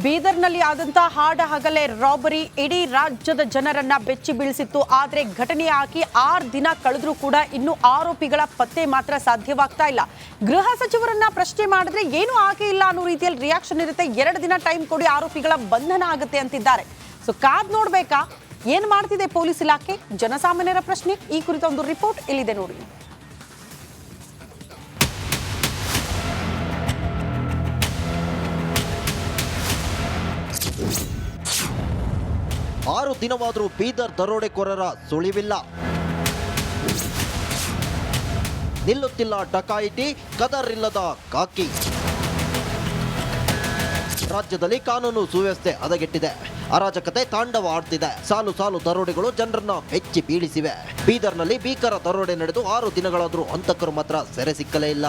ಬೀದರ್ನಲ್ಲಿ ಆದಂತಹ ಹಾಡ ಹಗಲೇ ರಾಬರಿ ಇಡೀ ರಾಜ್ಯದ ಜನರನ್ನ ಬೆಚ್ಚಿ ಬೀಳಿಸಿತ್ತು. ಆದರೆ ಘಟನೆ ಆಗಿ 6 ದಿನ ಕಳೆದ್ರೂ ಕೂಡ ಇನ್ನೂ ಆರೋಪಿಗಳ ಪತ್ತೆ ಮಾತ್ರ ಸಾಧ್ಯವಾಗ್ತಾ ಇಲ್ಲ. ಗೃಹ ಸಚಿವರನ್ನ ಪ್ರಶ್ನೆ ಮಾಡಿದ್ರೆ ಏನೂ ಆಗೇ ಇಲ್ಲ ಅನ್ನೋ ರೀತಿಯಲ್ಲಿ ರಿಯಾಕ್ಷನ್ ಇರುತ್ತೆ. 2 ದಿನ ಟೈಮ್ ಕೊಡಿ, ಆರೋಪಿಗಳ ಬಂಧನ ಆಗುತ್ತೆ ಅಂತಿದ್ದಾರೆ. ಸೊ ಕಾದ್ ನೋಡ್ಬೇಕಾ ಏನ್ ಮಾಡ್ತಿದೆ ಪೊಲೀಸ್ ಇಲಾಖೆ? ಜನಸಾಮಾನ್ಯರ ಪ್ರಶ್ನೆ. ಈ ಕುರಿತ ಒಂದು ರಿಪೋರ್ಟ್ ಇಲ್ಲಿದೆ ನೋಡಿ. 6 ದಿನವಾದರೂ ಬೀದರ್ ದರೋಡೆಕೋರರ ಸುಳಿವಿಲ್ಲ. ನಿಲ್ಲುತ್ತಿಲ್ಲ ಡಕಾಯಿತಿ, ಕದರಿಲ್ಲದ ಕಾಕಿ. ರಾಜ್ಯದಲ್ಲಿ ಕಾನೂನು ಸುವ್ಯವಸ್ಥೆ ಹದಗೆಟ್ಟಿದೆ. ಅರಾಜಕತೆ ತಾಂಡವ ಆಡ್ತಿದೆ. ಸಾಲು ಸಾಲು ದರೋಡೆಗಳು ಜನರನ್ನ ಬೆಚ್ಚಿ ಬೀಳಿಸಿವೆ. ಬೀದರ್ನಲ್ಲಿ ಭೀಕರ ದರೋಡೆ ನಡೆದು 6 ದಿನಗಳಾದರೂ ಹಂತಕರು ಮಾತ್ರ ಸೆರೆ ಸಿಕ್ಕಲೇ ಇಲ್ಲ.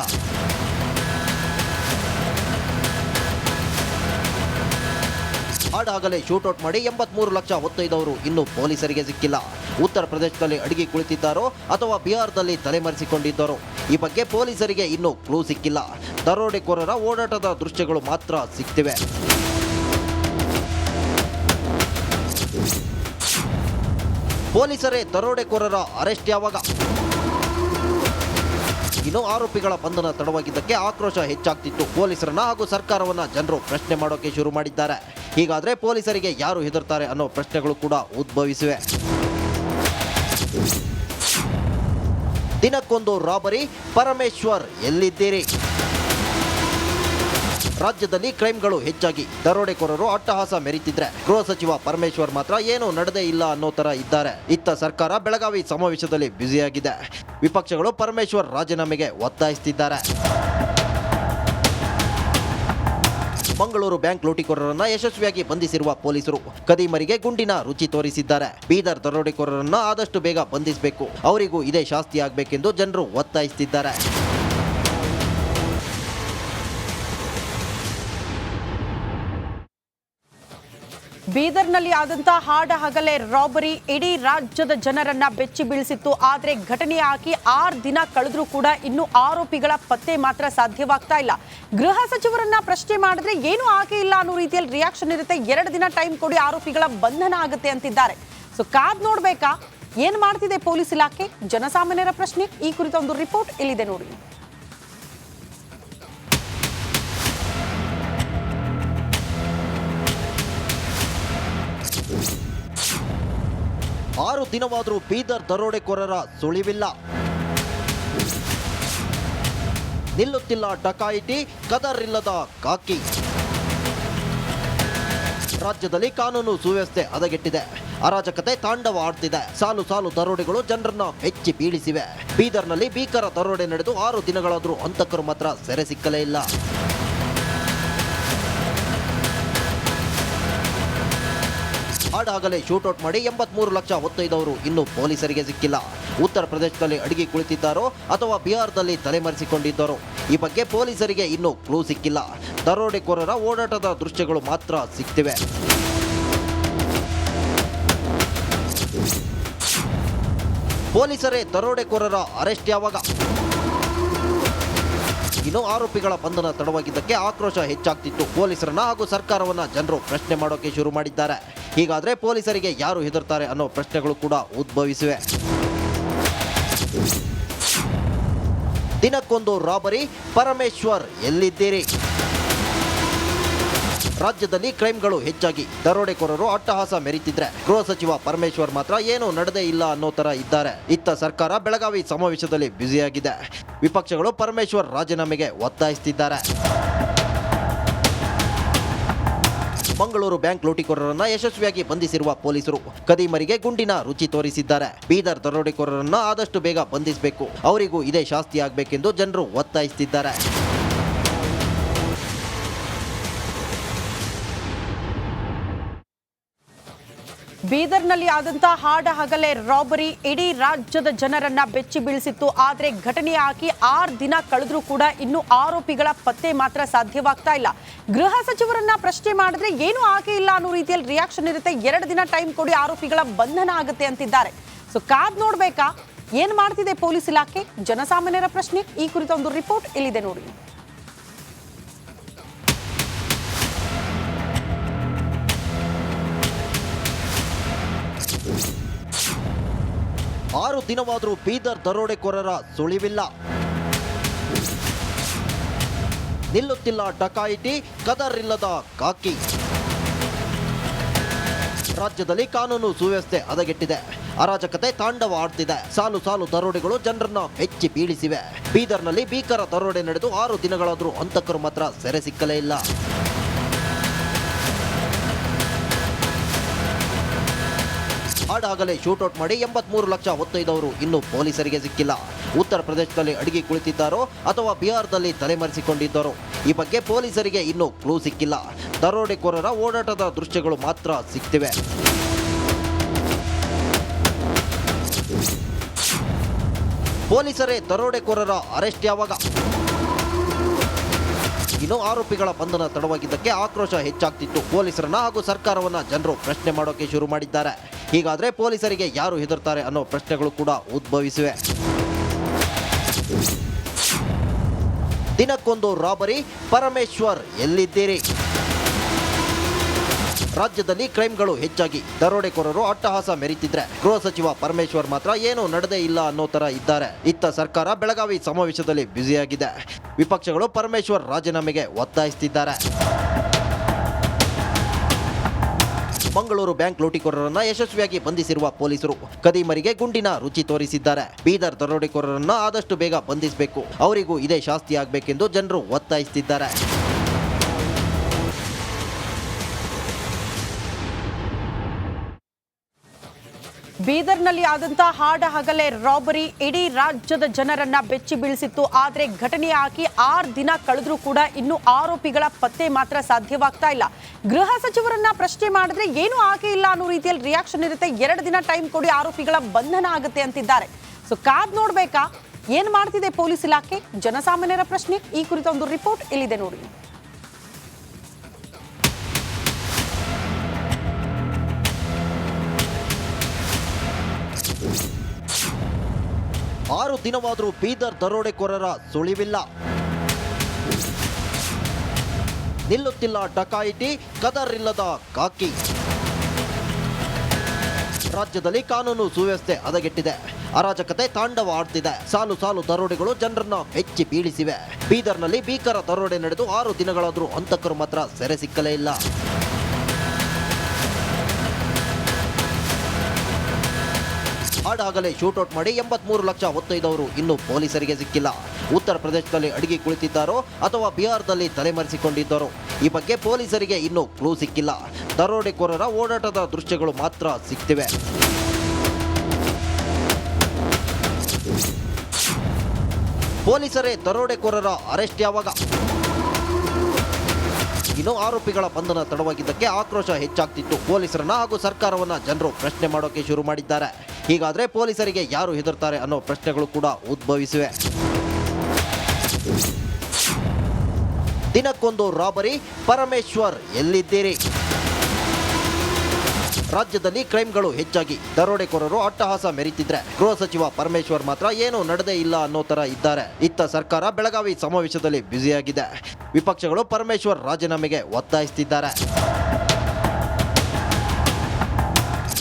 ಹಾಡಾಗಲೇ ಶೂಟೌಟ್ ಮಾಡಿ 83 ಲಕ್ಷ ಹೊತ್ತೊಯ್ದವರು ಇನ್ನೂ ಪೊಲೀಸರಿಗೆ ಸಿಕ್ಕಿಲ್ಲ. ಉತ್ತರ ಪ್ರದೇಶದಲ್ಲಿ ಅಡಿಗೆ ಕುಳಿತಿದ್ದಾರೋ ಅಥವಾ ಬಿಹಾರದಲ್ಲಿ ತಲೆಮರೆಸಿಕೊಂಡಿದ್ದಾರೋ ಈ ಬಗ್ಗೆ ಪೊಲೀಸರಿಗೆ ಇನ್ನೂ ಕ್ಲೂ ಸಿಕ್ಕಿಲ್ಲ. ದರೋಡೆಕೋರರ ಓಡಾಟದ ದೃಶ್ಯಗಳು ಮಾತ್ರ ಸಿಗ್ತಿವೆ. ಪೊಲೀಸರೇ ದರೋಡೆಕೋರರ ಅರೆಸ್ಟ್ ಯಾವಾಗ? ಇನ್ನು ಆರೋಪಿಗಳ ಬಂಧನ ತಡವಾಗಿದ್ದಕ್ಕೆ ಆಕ್ರೋಶ ಹೆಚ್ಚಾಗ್ತಿತ್ತು. ಪೊಲೀಸರನ್ನ ಹಾಗೂ ಸರ್ಕಾರವನ್ನ ಜನರು ಪ್ರಶ್ನೆ ಮಾಡೋಕೆ ಶುರು ಮಾಡಿದ್ದಾರೆ. ಹೀಗಾದ್ರೆ ಪೊಲೀಸರಿಗೆ ಯಾರು ಹೆದರ್ತಾರೆ ಅನ್ನೋ ಪ್ರಶ್ನೆಗಳು ಕೂಡ ಉದ್ಭವಿಸಿವೆ. ದಿನಕ್ಕೊಂದು ರಾಬರಿ, ಪರಮೇಶ್ವರ್ ಎಲ್ಲಿದ್ದೀರಿ? ರಾಜ್ಯದಲ್ಲಿ ಕ್ರೈಮ್ಗಳು ಹೆಚ್ಚಾಗಿ ದರೋಡೆಕೋರರು ಅಟ್ಟಹಾಸ ಮೆರೀತಿದ್ರೆ ಗೃಹ ಸಚಿವ ಪರಮೇಶ್ವರ್ ಮಾತ್ರ ಏನೂ ನಡೆದೇ ಇಲ್ಲ ಅನ್ನೋ ತರ ಇದ್ದಾರೆ. ಇತ್ತ ಸರ್ಕಾರ ಬೆಳಗಾವಿ ಸಮಾವೇಶದಲ್ಲಿ ಬ್ಯುಸಿಯಾಗಿದೆ. ವಿಪಕ್ಷಗಳು ಪರಮೇಶ್ವರ್ ರಾಜೀನಾಮೆಗೆ ಒತ್ತಾಯಿಸುತ್ತಿದ್ದಾರೆ. ಮಂಗಳೂರು ಬ್ಯಾಂಕ್ ಲೂಟಿಕೋರರನ್ನ ಯಶಸ್ವಿಯಾಗಿ ಬಂಧಿಸಿರುವ ಪೊಲೀಸರು ಕದೀಮರಿಗೆ ಗುಂಡಿನ ರುಚಿ ತೋರಿಸಿದ್ದಾರೆ. ಬೀದರ್ ದರೋಡೆಕೋರರನ್ನ ಆದಷ್ಟು ಬೇಗ ಬಂಧಿಸಬೇಕು, ಅವರಿಗೂ ಇದೇ ಶಾಸ್ತಿ ಆಗಬೇಕೆಂದು ಜನರು ಒತ್ತಾಯಿಸುತ್ತಿದ್ದಾರೆ. ಬೀದರ್ನಲ್ಲಿ ಆದಂತಹ ಹಾಡ ಹಗಲೇ ರಾಬರಿ ಇಡೀ ರಾಜ್ಯದ ಜನರನ್ನ ಬೆಚ್ಚಿ ಬೀಳಿಸಿತ್ತು. ಆದರೆ ಘಟನೆ ಆಗಿ 6 ದಿನ ಕಳೆದ್ರೂ ಕೂಡ ಇನ್ನೂ ಆರೋಪಿಗಳ ಪತ್ತೆ ಮಾತ್ರ ಸಾಧ್ಯವಾಗ್ತಾ ಇಲ್ಲ. ಗೃಹ ಸಚಿವರನ್ನ ಪ್ರಶ್ನೆ ಮಾಡಿದ್ರೆ ಏನೂ ಆಗೇ ಇಲ್ಲ ಅನ್ನೋ ರೀತಿಯಲ್ಲಿ ರಿಯಾಕ್ಷನ್ ಇರುತ್ತೆ. 2 ದಿನ ಟೈಮ್ ಕೊಡಿ, ಆರೋಪಿಗಳ ಬಂಧನ ಆಗುತ್ತೆ ಅಂತಿದ್ದಾರೆ. ಸೊ ಕಾದ್ ನೋಡ್ಬೇಕಾ ಏನ್ ಮಾಡ್ತಿದೆ ಪೊಲೀಸ್ ಇಲಾಖೆ? ಜನಸಾಮಾನ್ಯರ ಪ್ರಶ್ನೆ. ಈ ಕುರಿತ ಒಂದು ರಿಪೋರ್ಟ್ ಇಲ್ಲಿದೆ ನೋಡಿ. 6 ದಿನವಾದರೂ ಬೀದರ್ ದರೋಡೆಕೋರರ ಸುಳಿವಿಲ್ಲ. ನಿಲ್ಲುತ್ತಿಲ್ಲ ಡಕಾಯಿತಿ, ಕದರಿಲ್ಲದ ಕಾಕಿ. ರಾಜ್ಯದಲ್ಲಿ ಕಾನೂನು ಸುವ್ಯವಸ್ಥೆ ಹದಗೆಟ್ಟಿದೆ. ಅರಾಜಕತೆ ತಾಂಡವ ಆಡ್ತಿದೆ. ಸಾಲು ಸಾಲು ದರೋಡೆಗಳು ಜನರನ್ನ ಬೆಚ್ಚಿ ಬೀಳಿಸಿವೆ. ಬೀದರ್ನಲ್ಲಿ ಭೀಕರ ದರೋಡೆ ನಡೆದು 6 ದಿನಗಳಾದರೂ ಹಂತಕರು ಮಾತ್ರ ಸೆರೆ ಸಿಕ್ಕಲೇ ಇಲ್ಲ. ಹಾಡಾಗಲೇ ಶೂಟೌಟ್ ಮಾಡಿ 83 ಲಕ್ಷ ಹೊತ್ತೊಯ್ದವರು ಇನ್ನೂ ಪೊಲೀಸರಿಗೆ ಸಿಕ್ಕಿಲ್ಲ. ಉತ್ತರ ಪ್ರದೇಶದಲ್ಲಿ ಅಡಿಗೆ ಕುಳಿತಿದ್ದಾರೋ ಅಥವಾ ಬಿಹಾರದಲ್ಲಿ ತಲೆಮರೆಸಿಕೊಂಡಿದ್ದಾರೋ ಈ ಬಗ್ಗೆ ಪೊಲೀಸರಿಗೆ ಇನ್ನೂ ಕ್ಲೂ ಸಿಕ್ಕಿಲ್ಲ. ದರೋಡೆಕೋರರ ಓಡಾಟದ ದೃಶ್ಯಗಳು ಮಾತ್ರ ಸಿಗ್ತಿವೆ. ಪೊಲೀಸರೇ ದರೋಡೆಕೋರರ ಅರೆಸ್ಟ್ ಯಾವಾಗ? ಇನ್ನು ಆರೋಪಿಗಳ ಬಂಧನ ತಡವಾಗಿದ್ದಕ್ಕೆ ಆಕ್ರೋಶ ಹೆಚ್ಚಾಗ್ತಿತ್ತು. ಪೊಲೀಸರನ್ನ ಹಾಗೂ ಸರ್ಕಾರವನ್ನ ಜನರು ಪ್ರಶ್ನೆ ಮಾಡೋಕೆ ಶುರು ಮಾಡಿದ್ದಾರೆ. ಹೀಗಾದ್ರೆ ಪೊಲೀಸರಿಗೆ ಯಾರು ಹೆದರ್ತಾರೆ ಅನ್ನೋ ಪ್ರಶ್ನೆಗಳು ಕೂಡ ಉದ್ಭವಿಸಿವೆ. ದಿನಕ್ಕೊಂದು ರಾಬರಿ, ಪರಮೇಶ್ವರ್ ಎಲ್ಲಿದ್ದೀರಿ? ರಾಜ್ಯದಲ್ಲಿ ಕ್ರೈಮ್ಗಳು ಹೆಚ್ಚಾಗಿ ದರೋಡೆಕೋರರು ಅಟ್ಟಹಾಸ ಮೆರೀತಿದ್ರೆ ಗೃಹ ಸಚಿವ ಪರಮೇಶ್ವರ್ ಮಾತ್ರ ಏನೂ ನಡೆದೇ ಇಲ್ಲ ಅನ್ನೋ ತರ ಇದ್ದಾರೆ. ಇತ್ತ ಸರ್ಕಾರ ಬೆಳಗಾವಿ ಸಮಾವೇಶದಲ್ಲಿ ಬ್ಯುಸಿಯಾಗಿದೆ. ವಿಪಕ್ಷಗಳು ಪರಮೇಶ್ವರ್ ರಾಜೀನಾಮೆಗೆ ಒತ್ತಾಯಿಸುತ್ತಿದ್ದಾರೆ. ಮಂಗಳೂರು ಬ್ಯಾಂಕ್ ಲೂಟಿಕೋರರನ್ನ ಯಶಸ್ವಿಯಾಗಿ ಬಂಧಿಸಿರುವ ಪೊಲೀಸರು ಕದೀಮರಿಗೆ ಗುಂಡಿನ ರುಚಿ ತೋರಿಸಿದ್ದಾರೆ. ಬೀದರ್ ದರೋಡೆಕೋರರನ್ನ ಆದಷ್ಟು ಬೇಗ ಬಂಧಿಸಬೇಕು, ಅವರಿಗೂ ಇದೇ ಶಾಸ್ತಿ ಆಗಬೇಕೆಂದು ಜನರು ಒತ್ತಾಯಿಸುತ್ತಿದ್ದಾರೆ. ಬೀದರ್ನಲ್ಲಿ ಆದಂತಹ ಹಾಡ ಹಗಲೇ ರಾಬರಿ ಇಡೀ ರಾಜ್ಯದ ಜನರನ್ನ ಬೆಚ್ಚಿ ಬೀಳಿಸಿತ್ತು. ಆದರೆ ಘಟನೆ ಆಗಿ 6 ದಿನ ಕಳೆದ್ರೂ ಕೂಡ ಇನ್ನೂ ಆರೋಪಿಗಳ ಪತ್ತೆ ಮಾತ್ರ ಸಾಧ್ಯವಾಗ್ತಾ ಇಲ್ಲ. ಗೃಹ ಸಚಿವರನ್ನ ಪ್ರಶ್ನೆ ಮಾಡಿದ್ರೆ ಏನೂ ಆಗೇ ಇಲ್ಲ ಅನ್ನೋ ರೀತಿಯಲ್ಲಿ ರಿಯಾಕ್ಷನ್ ಇರುತ್ತೆ. 2 ದಿನ ಟೈಮ್ ಕೊಡಿ, ಆರೋಪಿಗಳ ಬಂಧನ ಆಗುತ್ತೆ ಅಂತಿದ್ದಾರೆ. ಸೊ ಕಾದ್ ನೋಡ್ಬೇಕಾ ಏನ್ ಮಾಡ್ತಿದೆ ಪೊಲೀಸ್ ಇಲಾಖೆ? ಜನಸಾಮಾನ್ಯರ ಪ್ರಶ್ನೆ. ಈ ಕುರಿತ ಒಂದು ರಿಪೋರ್ಟ್ ಇಲ್ಲಿದೆ ನೋಡಿ. 6 ದಿನವಾದರೂ ಬೀದರ್ ದರೋಡೆಕೋರರ ಸುಳಿವಿಲ್ಲ. ನಿಲ್ಲುತ್ತಿಲ್ಲ ಡಕಾಯಿತಿ, ಕದರಿಲ್ಲದ ಕಾಕಿ. ರಾಜ್ಯದಲ್ಲಿ ಕಾನೂನು ಸುವ್ಯವಸ್ಥೆ ಹದಗೆಟ್ಟಿದೆ. ಅರಾಜಕತೆ ತಾಂಡವ ಆಡ್ತಿದೆ. ಸಾಲು ಸಾಲು ದರೋಡೆಗಳು ಜನರನ್ನ ಬೆಚ್ಚಿ ಬೀಳಿಸಿವೆ. ಬೀದರ್ನಲ್ಲಿ ಭೀಕರ ದರೋಡೆ ನಡೆದು 6 ದಿನಗಳಾದರೂ ಹಂತಕರು ಮಾತ್ರ ಸೆರೆ ಸಿಕ್ಕಲೇ ಇಲ್ಲ. ಹಾಡಾಗಲೇ ಶೂಟೌಟ್ ಮಾಡಿ 83 ಲಕ್ಷ ಹೊತ್ತೊಯ್ದವರು ಇನ್ನೂ ಪೊಲೀಸರಿಗೆ ಸಿಕ್ಕಿಲ್ಲ. ಉತ್ತರ ಪ್ರದೇಶದಲ್ಲಿ ಅಡಗಿ ಕುಳಿತಿದ್ದಾರೋ ಅಥವಾ ಬಿಹಾರದಲ್ಲಿ ತಲೆಮರೆಸಿಕೊಂಡಿದ್ದಾರೋ ಈ ಬಗ್ಗೆ ಪೊಲೀಸರಿಗೆ ಇನ್ನೂ ಕ್ಲೂ ಸಿಕ್ಕಿಲ್ಲ. ದರೋಡೆಕೋರರ ಓಡಾಟದ ದೃಶ್ಯಗಳು ಮಾತ್ರ ಸಿಗ್ತಿವೆ. ಪೊಲೀಸರೇ ದರೋಡೆಕೋರರ ಅರೆಸ್ಟ್ ಯಾವಾಗ? ಇನ್ನು ಆರೋಪಿಗಳ ಬಂಧನ ತಡವಾಗಿದ್ದಕ್ಕೆ ಆಕ್ರೋಶ ಹೆಚ್ಚಾಗ್ತಿತ್ತು. ಪೊಲೀಸರನ್ನ ಹಾಗೂ ಸರ್ಕಾರವನ್ನ ಜನರು ಪ್ರಶ್ನೆ ಮಾಡೋಕೆ ಶುರು ಮಾಡಿದ್ದಾರೆ. ಹೀಗಾದ್ರೆ ಪೊಲೀಸರಿಗೆ ಯಾರು ಹೆದರ್ತಾರೆ ಅನ್ನೋ ಪ್ರಶ್ನೆಗಳು ಕೂಡ ಉದ್ಭವಿಸಿವೆ. ದಿನಕ್ಕೊಂದು ರಾಬರಿ, ಪರಮೇಶ್ವರ್ ಎಲ್ಲಿದ್ದೀರಿ? ರಾಜ್ಯದಲ್ಲಿ ಕ್ರೈಮ್ಗಳು ಹೆಚ್ಚಾಗಿ ದರೋಡೆಕೋರರು ಅಟ್ಟಹಾಸ ಮೆರೀತಿದ್ರೆ ಗೃಹ ಸಚಿವ ಪರಮೇಶ್ವರ್ ಮಾತ್ರ ಏನೂ ನಡೆದೇ ಇಲ್ಲ ಅನ್ನೋ ತರ ಇದ್ದಾರೆ. ಇತ್ತ ಸರ್ಕಾರ ಬೆಳಗಾವಿ ಸಮಾವೇಶದಲ್ಲಿ ಬ್ಯುಸಿಯಾಗಿದೆ. ವಿಪಕ್ಷಗಳು ಪರಮೇಶ್ವರ್ ರಾಜೀನಾಮೆಗೆ ಒತ್ತಾಯಿಸುತ್ತಿದ್ದಾರೆ. ಮಂಗಳೂರು ಬ್ಯಾಂಕ್ ಲೂಟಿಕೋರರನ್ನ ಯಶಸ್ವಿಯಾಗಿ ಬಂಧಿಸಿರುವ ಪೊಲೀಸರು ಕದೀಮರಿಗೆ ಗುಂಡಿನ ರುಚಿ ತೋರಿಸಿದ್ದಾರೆ. ಬೀದರ್ ದರೋಡೆಕೋರರನ್ನ ಆದಷ್ಟು ಬೇಗ ಬಂಧಿಸಬೇಕು, ಅವರಿಗೂ ಇದೇ ಶಾಸ್ತಿ ಆಗಬೇಕೆಂದು ಜನರು ಒತ್ತಾಯಿಸುತ್ತಿದ್ದಾರೆ. ಬೀದರ್ನಲ್ಲಿ ಆದಂತಹ ಹಾಡ ಹಗಲೇ ರಾಬರಿ ಇಡೀ ರಾಜ್ಯದ ಜನರನ್ನ ಬೆಚ್ಚಿ ಬೀಳಿಸಿತ್ತು. ಆದರೆ ಘಟನೆ ಆಗಿ 6 ದಿನ ಕಳೆದ್ರೂ ಕೂಡ ಇನ್ನೂ ಆರೋಪಿಗಳ ಪತ್ತೆ ಮಾತ್ರ ಸಾಧ್ಯವಾಗ್ತಾ ಇಲ್ಲ. ಗೃಹ ಸಚಿವರನ್ನ ಪ್ರಶ್ನೆ ಮಾಡಿದ್ರೆ ಏನೂ ಆಗೇ ಇಲ್ಲ ಅನ್ನೋ ರೀತಿಯಲ್ಲಿ ರಿಯಾಕ್ಷನ್ ಇರುತ್ತೆ. 2 ದಿನ ಟೈಮ್ ಕೊಡಿ, ಆರೋಪಿಗಳ ಬಂಧನ ಆಗುತ್ತೆ ಅಂತಿದ್ದಾರೆ. ಸೊ ಕಾದ್ ನೋಡ್ಬೇಕಾ ಏನ್ ಮಾಡ್ತಿದೆ ಪೊಲೀಸ್ ಇಲಾಖೆ? ಜನಸಾಮಾನ್ಯರ ಪ್ರಶ್ನೆ. ಈ ಕುರಿತ ಒಂದು ರಿಪೋರ್ಟ್ ಇಲ್ಲಿದೆ ನೋಡಿ. 6 ದಿನವಾದರೂ ಬೀದರ್ ದರೋಡೆಕೋರರ ಸುಳಿವಿಲ್ಲ. ನಿಲ್ಲುತ್ತಿಲ್ಲ ಡಕಾಯಿತಿ, ಕದರಿಲ್ಲದ ಕಾಕಿ. ರಾಜ್ಯದಲ್ಲಿ ಕಾನೂನು ಸುವ್ಯವಸ್ಥೆ ಹದಗೆಟ್ಟಿದೆ. ಅರಾಜಕತೆ ತಾಂಡವ ಆಡ್ತಿದೆ. ಸಾಲು ಸಾಲು ದರೋಡೆಗಳು ಜನರನ್ನ ಬೆಚ್ಚಿ ಬೀಳಿಸಿವೆ. ಬೀದರ್ನಲ್ಲಿ ಭೀಕರ ದರೋಡೆ ನಡೆದು 6 ದಿನಗಳಾದರೂ ಹಂತಕರು ಮಾತ್ರ ಸೆರೆ ಸಿಕ್ಕಲೇ ಇಲ್ಲ. ಹಾಡಾಗಲೇ ಶೂಟೌಟ್ ಮಾಡಿ 83 ಲಕ್ಷ ಹೊತ್ತೊಯ್ದವರು ಇನ್ನೂ ಪೊಲೀಸರಿಗೆ ಸಿಕ್ಕಿಲ್ಲ. ಉತ್ತರ ಪ್ರದೇಶದಲ್ಲಿ ಅಡಗಿ ಕುಳಿತಿದ್ದಾರೋ ಅಥವಾ ಬಿಹಾರದಲ್ಲಿ ತಲೆಮರೆಸಿಕೊಂಡಿದ್ದಾರೋ ಈ ಬಗ್ಗೆ ಪೊಲೀಸರಿಗೆ ಇನ್ನೂ ಕ್ಲೂ ಸಿಕ್ಕಿಲ್ಲ. ದರೋಡೆಕೋರರ ಓಡಾಟದ ದೃಶ್ಯಗಳು ಮಾತ್ರ ಸಿಗ್ತಿವೆ. ಪೊಲೀಸರೇ ದರೋಡೆಕೋರರ ಅರೆಸ್ಟ್ ಯಾವಾಗ? ಇನ್ನು ಆರೋಪಿಗಳ ಬಂಧನ ತಡವಾಗಿದ್ದಕ್ಕೆ ಆಕ್ರೋಶ ಹೆಚ್ಚಾಗ್ತಿತ್ತು. ಪೊಲೀಸರನ್ನ ಹಾಗೂ ಸರ್ಕಾರವನ್ನ ಜನರು ಪ್ರಶ್ನೆ ಮಾಡೋಕೆ ಶುರು ಮಾಡಿದ್ದಾರೆ. ಹೀಗಾದ್ರೆ ಪೊಲೀಸರಿಗೆ ಯಾರು ಹೆದರ್ತಾರೆ ಅನ್ನೋ ಪ್ರಶ್ನೆಗಳು ಕೂಡ ಉದ್ಭವಿಸಿವೆ. ದಿನಕ್ಕೊಂದು ರಾಬರಿ, ಪರಮೇಶ್ವರ್ ಎಲ್ಲಿದ್ದೀರಿ? ರಾಜ್ಯದಲ್ಲಿ ಕ್ರೈಮ್ಗಳು ಹೆಚ್ಚಾಗಿ ದರೋಡೆಕೋರರು ಅಟ್ಟಹಾಸ ಮೆರೀತಿದ್ರೆ ಗೃಹ ಸಚಿವ ಪರಮೇಶ್ವರ್ ಮಾತ್ರ ಏನೂ ನಡೆದೇ ಇಲ್ಲ ಅನ್ನೋ ತರ ಇದ್ದಾರೆ. ಇತ್ತ ಸರ್ಕಾರ ಬೆಳಗಾವಿ ಸಮಾವೇಶದಲ್ಲಿ ಬ್ಯುಸಿಯಾಗಿದೆ. ವಿಪಕ್ಷಗಳು ಪರಮೇಶ್ವರ್ ರಾಜೀನಾಮೆಗೆ ಒತ್ತಾಯಿಸುತ್ತಿದ್ದಾರೆ.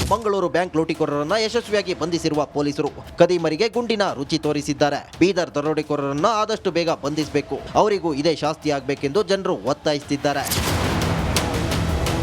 ಮಂಗಳೂರು ಬ್ಯಾಂಕ್ ಲೂಟಿಕೋರರನ್ನ ಯಶಸ್ವಿಯಾಗಿ ಬಂಧಿಸಿರುವ ಪೊಲೀಸರು ಕದೀಮರಿಗೆ ಗುಂಡಿನ ರುಚಿ ತೋರಿಸಿದ್ದಾರೆ. ಬೀದರ್ ದರೋಡೆಕೋರರನ್ನ ಆದಷ್ಟು ಬೇಗ ಬಂಧಿಸಬೇಕು, ಅವರಿಗೂ ಇದೇ ಶಾಸ್ತಿ ಆಗಬೇಕೆಂದು ಜನರು ಒತ್ತಾಯಿಸುತ್ತಿದ್ದಾರೆ.